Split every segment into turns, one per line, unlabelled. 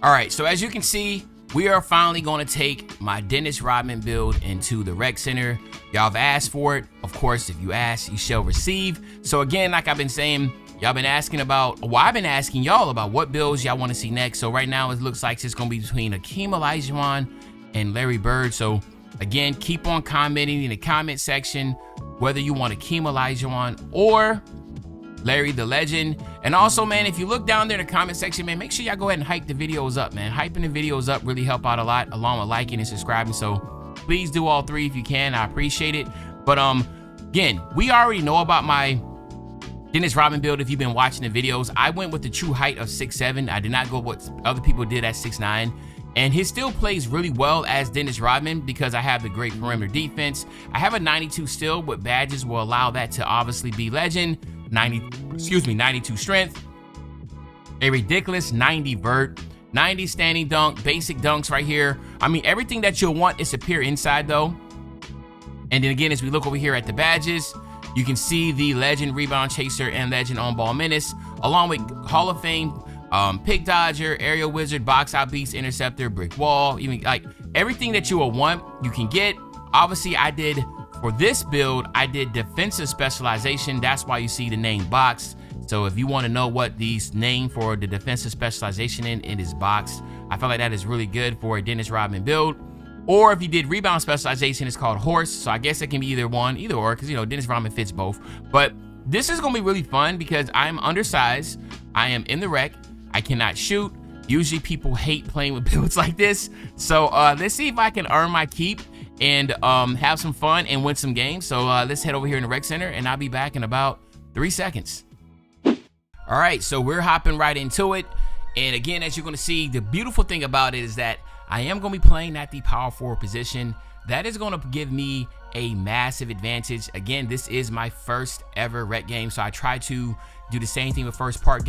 All right, so as you can see, we are finally going to take my Dennis Rodman build into the rec center. Y'all have asked for it. Of course, if you ask, you shall receive. So again, like I've been saying, y'all been asking about, well, I've been asking y'all about what builds y'all want to see next. So right now it looks like it's going to be between Akeem Olajuwon and Larry Bird. So again, keep on commenting in the comment section whether you want Akeem Olajuwon or Larry the Legend. And also, man, if you look down there in the comment section, man, make sure y'all go ahead and hype the videos up, man. Hyping the videos up really help out a lot, along with liking and subscribing. So please do all three if you can. I appreciate it. But again, we already know about my Dennis Rodman build. If you've been watching the videos, I went with the true height of 6'7". I did not go what other people did at 6'9". And he still plays really well as Dennis Rodman because I have the great perimeter defense. I have a 92 still, but badges will allow that to obviously be legend. 92 strength, a ridiculous 90 vert, 90 standing dunk, basic dunks right here. I mean, everything that you'll want is appear inside though. And then again, as we look over here at the badges, you can see the legend rebound chaser and legend on ball menace, along with Hall of Fame pick dodger, aerial wizard, box out beast, interceptor, brick wall, even like everything that you will want, you can get. Obviously, for this build, I did defensive specialization. That's why you see the name box. So if you want to know what these name for the defensive specialization in is box, I feel like that is really good for a Dennis Rodman build. Or if you did rebound specialization, it's called horse. So I guess it can be either or, because, you know, Dennis Rodman fits both. But this is going to be really fun because I'm undersized. I am in the rec. I cannot shoot. Usually people hate playing with builds like this. So let's see if I can earn my keep and have some fun and win some games. So let's head over here in the rec center and I'll be back in about 3 seconds. All right, so we're hopping right into it. And again, as you're gonna see, the beautiful thing about it is that I am gonna be playing at the power forward position. That is gonna give me a massive advantage. Again, this is my first ever rec game. So I try to do the same thing with first rec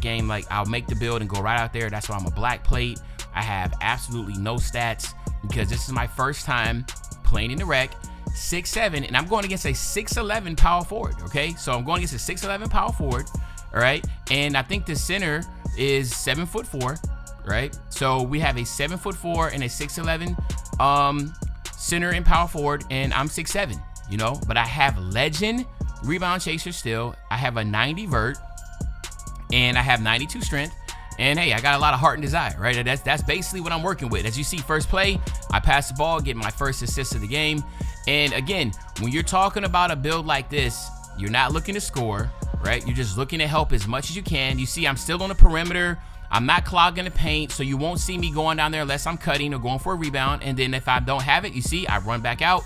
game, like I'll make the build and go right out there. That's why I'm a black plate. I have absolutely no stats because this is my first time playing in the rec. 6'7", and I'm going against a 6'11" power forward, okay? So I'm going against a 6'11" power forward, all right? And I think the center is 7'4", right? So we have a 7'4" and a 6'11" center and power forward, and I'm 6'7", you know? But I have legend rebound chaser still. I have a 90 vert, and I have 92 strength. And hey, I got a lot of heart and desire, right? That's basically what I'm working with. As you see, first play, I pass the ball, get my first assist of the game. And again, when you're talking about a build like this, you're not looking to score, right? You're just looking to help as much as you can. You see, I'm still on the perimeter. I'm not clogging the paint, so you won't see me going down there unless I'm cutting or going for a rebound. And then if I don't have it, you see, I run back out.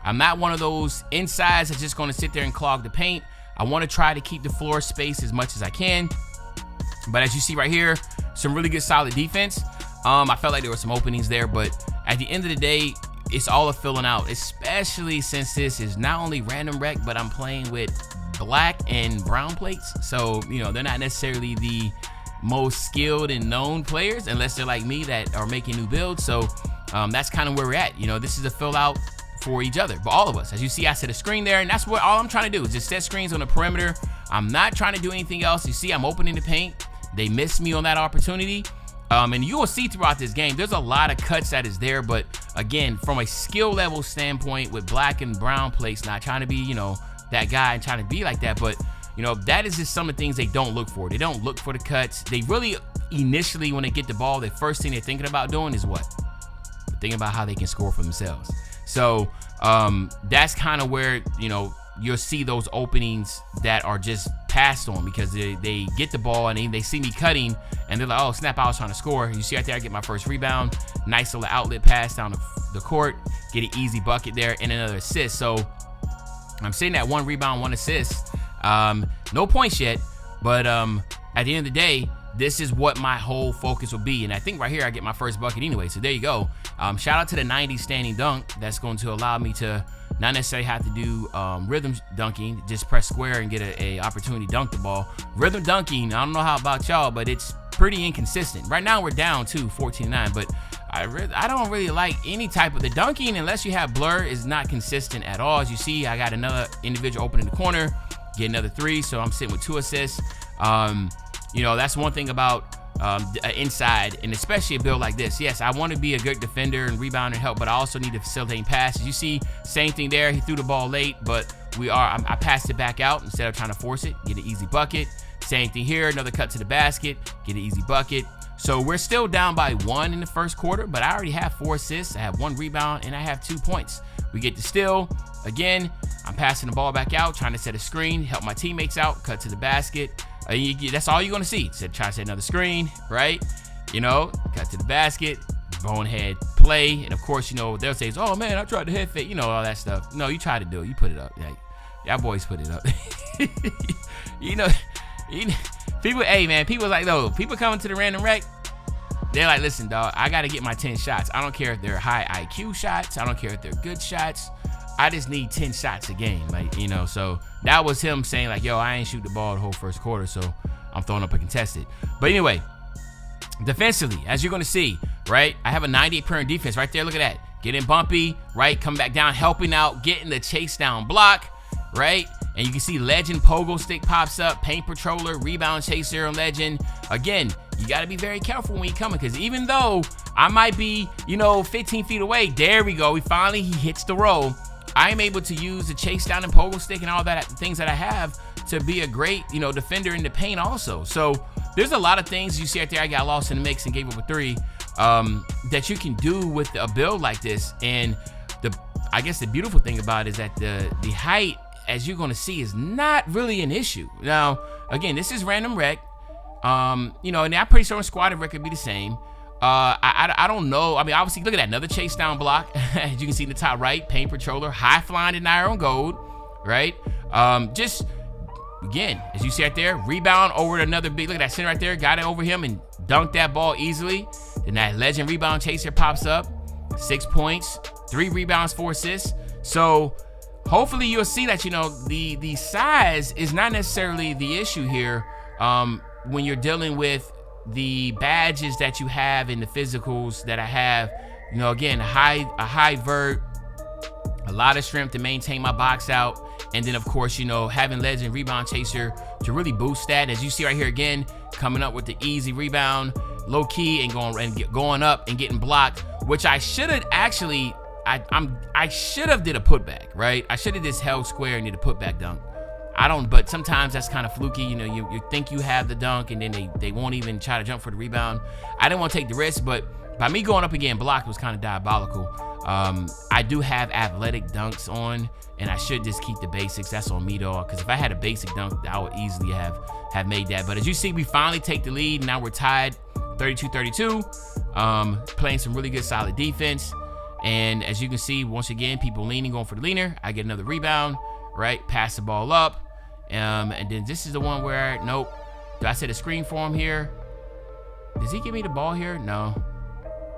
I'm not one of those insides that's just going to sit there and clog the paint. I want to try to keep the floor space as much as I can. But as you see right here, some really good solid defense. I felt like there were some openings there, but at the end of the day, it's all a filling out, especially since this is not only random rec, but I'm playing with black and brown plates. So, you know, they're not necessarily the most skilled and known players unless they're like me that are making new builds. So that's kind of where we're at. You know, this is a fill out for each other, but all of us. As you see, I set a screen there, and that's what all I'm trying to do is just set screens on the perimeter. I'm not trying to do anything else. You see, I'm opening the paint. They missed me on that opportunity. And you will see throughout this game, there's a lot of cuts that is there. But again, from a skill level standpoint with black and brown plates, not trying to be, you know, that guy and trying to be like that. But, you know, that is just some of the things they don't look for. They don't look for the cuts. They really, initially, when they get the ball, the first thing they're thinking about doing is what? Thinking about how they can score for themselves. So that's kind of where, you know, you'll see those openings that are just passed on because they get the ball and they see me cutting and they're like, oh snap, I was trying to score. You see right there, I get my first rebound, nice little outlet pass down the court, get an easy bucket there and another assist. So I'm sitting at 1 rebound, 1 assist. No points yet, but at the end of the day, this is what my whole focus will be. And I think right here I get my first bucket anyway. So there you go. Shout out to the 90 standing dunk. That's going to allow me to not necessarily have to do rhythm dunking, just press square and get a opportunity to dunk the ball. Rhythm dunking, I don't know how about y'all, but it's pretty inconsistent. Right now we're down to 14-9, but I don't really like any type of the dunking unless you have blur is not consistent at all. As you see, I got another individual open in the corner, get another 3, so I'm sitting with 2 assists. You know, that's one thing about inside, and especially a build like this. Yes, I want to be a good defender and rebounder and help, but I also need to facilitate passes. You see, same thing there. He threw the ball late, but I passed it back out instead of trying to force it, get an easy bucket. Same thing here, another cut to the basket, get an easy bucket. So we're still down by 1 in the first quarter, but I already have 4 assists, I have 1 rebound, and I have 2 points. We get the steal. Again, I'm passing the ball back out, trying to set a screen, help my teammates out, cut to the basket. That's all you're gonna see. So try to set another screen, right? Cut to the basket, bonehead play, and of course, they'll say, "Oh man, I tried to head fake," all that stuff. No, you try to do it. You put it up. Y'all boys put it up. People, hey man, people coming to the random rec. They're like, "Listen, dog, I gotta get my 10 shots. I don't care if they're high IQ shots. I don't care if they're good shots. I just need 10 shots a game." So that was him saying like, "Yo, I ain't shoot the ball the whole first quarter, so I'm throwing up a contested." But anyway, defensively, as you're gonna see, right? I have a 98 per defense right there. Look at that. Getting bumpy, right? Coming back down, helping out, getting the chase down block, right? And you can see Legend Pogo Stick pops up, Paint Patroller, Rebound Chaser on Legend. Again, you got to be very careful when you're coming, because even though I might be, 15 feet away, there we go. He hits the roll. I am able to use the chase down and Pogo Stick and all that things that I have to be a great, defender in the paint also. So there's a lot of things you see right there. I got lost in the mix and gave up a 3 that you can do with a build like this. And I guess the beautiful thing about it is that the height, as you're going to see, is not really an issue. Now, again, this is random rec. And I'm pretty sure squad rec could be the same. I don't know. I mean, obviously, look at that. Another chase down block. As you can see in the top right, Paint Patroller, high flying denier on gold, right? Just, again, as you see right there, rebound over to another big, look at that center right there, got it over him and dunked that ball easily. Then that Legend Rebound Chaser pops up, 6 points, 3 rebounds, 4 assists. So hopefully you'll see that, the size is not necessarily the issue here when you're dealing with the badges that you have and the physicals that I have. Again, a high vert, a lot of strength to maintain my box out. And then, of course, having Legend Rebound Chaser to really boost that. As you see right here again, coming up with the easy rebound, low key, and going up and getting blocked, which I should have actually, I should have did a putback, right? I should have just held square and did a putback dunk. But sometimes that's kind of fluky. You think you have the dunk and then they won't even try to jump for the rebound. I didn't want to take the risk, but by me going up again blocked was kind of diabolical. I do have athletic dunks on, and I should just keep the basics. That's on me though, because if I had a basic dunk, I would easily have made that. But as you see, we finally take the lead. Now we're tied 32-32, playing some really good solid defense. And as you can see, once again, people leaning, going for the leaner. I get another rebound, right? Pass the ball up. And then this is the one where, nope. Do I set a screen for him here? Does he give me the ball here? No,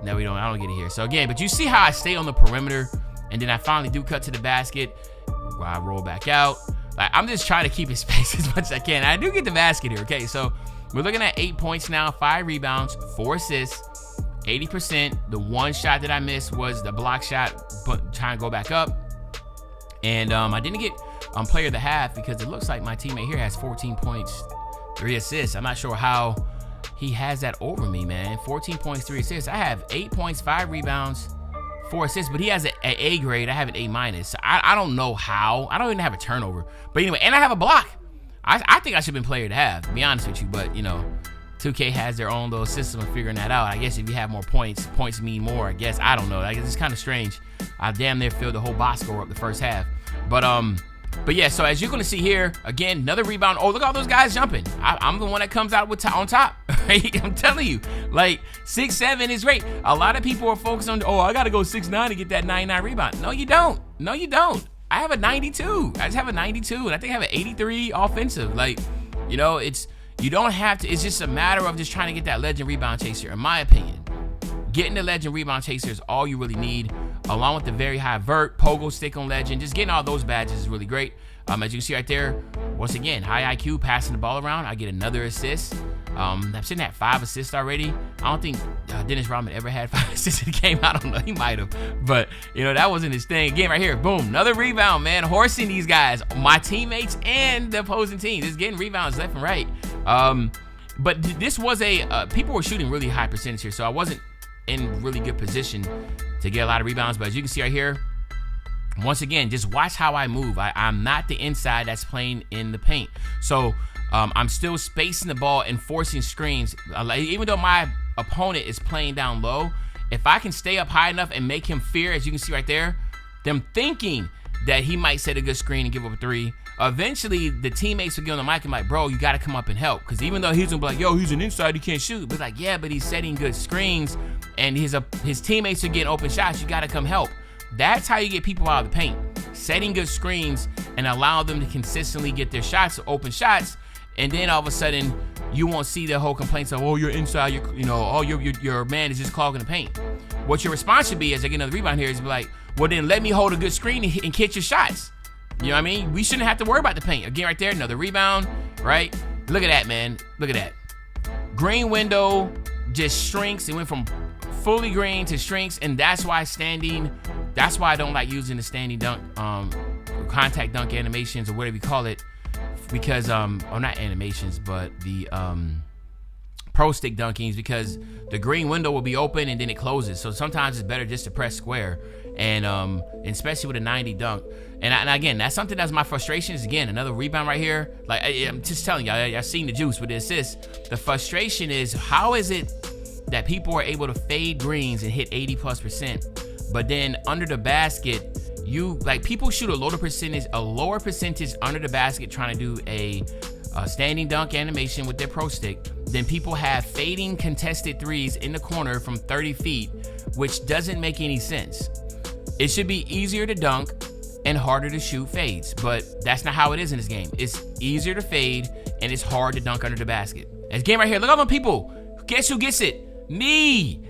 we don't. I don't get it here. So again, but you see how I stay on the perimeter, and then I finally do cut to the basket where I roll back out. Like, I'm just trying to keep it spaced as much as I can. I do get the basket here. Okay, so we're looking at 8 points now, 5 rebounds, 4 assists, 80%. The one shot that I missed was the block shot, but trying to go back up. And I didn't get player of the half because it looks like my teammate here has 14 points, 3 assists. I'm not sure how he has that over me, man. 14 points, 3 assists. I have 8 points, 5 rebounds, 4 assists, but he has an A grade. I have an A-. So I don't know how. I don't even have a turnover. But anyway, and I have a block. I think I should have been player to have, to be honest with you. But, 2K has their own little system of figuring that out. I guess if you have more points mean more, I guess. I don't know. It's kind of strange. I damn near filled the whole box score up the first half. But yeah, so as you're going to see here, again, another rebound. Oh, look at all those guys jumping. I'm the one that comes out with on top, right? I'm telling you, like 6'7" is great. A lot of people are focused on, I got to go 6'9" to get that 99 rebound. No, you don't. I have a 92. I just have a 92, and I think I have an 83 offensive. You don't have to. It's just a matter of just trying to get that Legend Rebound Chaser, in my opinion. Getting the Legend Rebound Chaser is all you really need, along with the very high vert, Pogo Stick on Legend. Just getting all those badges is really great. As you can see right there, once again, high IQ, passing the ball around. I get another assist. I'm sitting at 5 assists already. I don't think Dennis Rodman ever had 5 assists in the game. I don't know. He might have. But, that wasn't his thing. Again, right here, boom, another rebound, man. Horsing these guys, my teammates and the opposing team. Just getting rebounds left and right. But this was a people were shooting really high percentage here, so I wasn't in really good position to get a lot of rebounds. But as you can see right here, once again, just watch how I move. I'm not the inside that's playing in the paint. So I'm still spacing the ball and forcing screens. Even though my opponent is playing down low, if I can stay up high enough and make him fear, as you can see right there, them thinking that he might set a good screen and give up a three, eventually the teammates will get on the mic and like, bro, you got to come up and help. Because even though he's going to be like, yo, he's an inside, he can't shoot. But like, yeah, but he's setting good screens and his teammates are getting open shots. You got to come help. That's how you get people out of the paint. Setting good screens and allow them to consistently get their shots, open shots. And then all of a sudden, you won't see the whole complaints of, oh, you're inside, your man is just clogging the paint. What your response should be as I get another rebound here is be like, well, then let me hold a good screen and catch your shots. You know what I mean? We shouldn't have to worry about the paint. Again, right there, another rebound, right? Look at that, man. Look at that. Green window just shrinks. It went from fully green to shrinks, and that's why I don't like using the standing dunk, contact dunk animations or whatever you call it, because, not animations, but the pro stick dunkings, because the green window will be open and then it closes. So sometimes it's better just to press square, and especially with a 90 dunk. And again, that's something that's my frustration is, again, another rebound right here. Like, I'm just telling y'all, I've seen the juice with the assist. The frustration is, how is it that people are able to fade greens and hit 80+%, but then under the basket, people shoot a lower percentage under the basket trying to do a standing dunk animation with their pro stick, then people have fading contested threes in the corner from 30 feet, which doesn't make any sense. It should be easier to dunk and harder to shoot fades, but that's not how it is in this game. It's easier to fade and it's hard to dunk under the basket. This game right here, look at all them people. Guess who gets it? Me.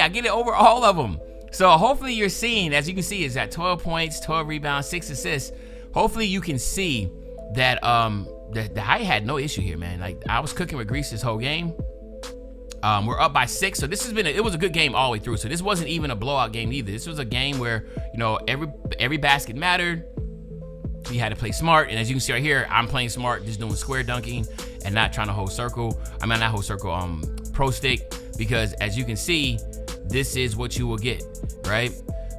I get it over all of them. So hopefully you're seeing, as you can see, is at 12 points, 12 rebounds, 6 assists. Hopefully you can see that I had no issue here, man. Like, I was cooking with grease this whole game. We're up by 6, so it was a good game all the way through. So this wasn't even a blowout game either. This was a game where, every basket mattered. You had to play smart, and as you can see right here, I'm playing smart, just doing square dunking and not trying to hold circle. Not hold circle, pro stick, because as you can see, this is what you will get, right?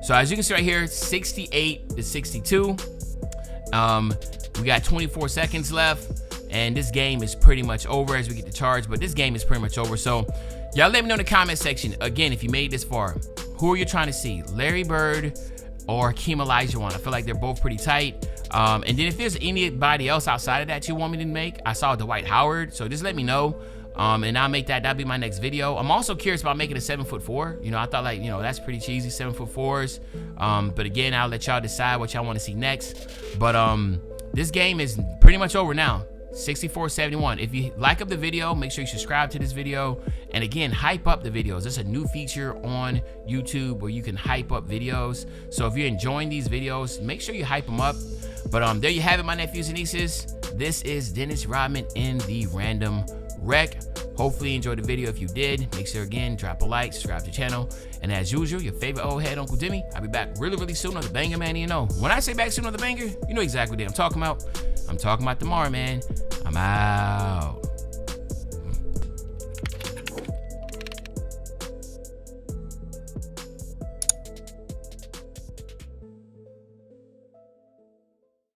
So as you can see right here, 68-62. We got 24 seconds left, and this game is pretty much over as we get the charge, but this game is pretty much over. So y'all let me know in the comment section, again, if you made this far, who are you trying to see? Larry Bird or Hakeem Olajuwon? I feel like they're both pretty tight. And then if there's anybody else outside of that you want me to make, I saw Dwight Howard, so just let me know. And I'll make that'll be my next video. I'm also curious about making a 7'4". I thought that's pretty cheesy, 7'4". But again, I'll let y'all decide what y'all want to see next. But this game is pretty much over now. 64-71. If you like up the video, make sure you subscribe to this video. And again, hype up the videos. There's a new feature on YouTube where you can hype up videos. So if you're enjoying these videos, make sure you hype them up. But there you have it, my nephews and nieces. This is Dennis Rodman in the Random Rec. Hopefully you enjoyed the video. If you did, make sure again, drop a like, subscribe to the channel. And as usual, your favorite old head, Uncle Dimmy. I'll be back really soon on the banger, man. When I say back soon on the banger, you know exactly what I'm talking about. I'm talking about tomorrow, man. I'm out.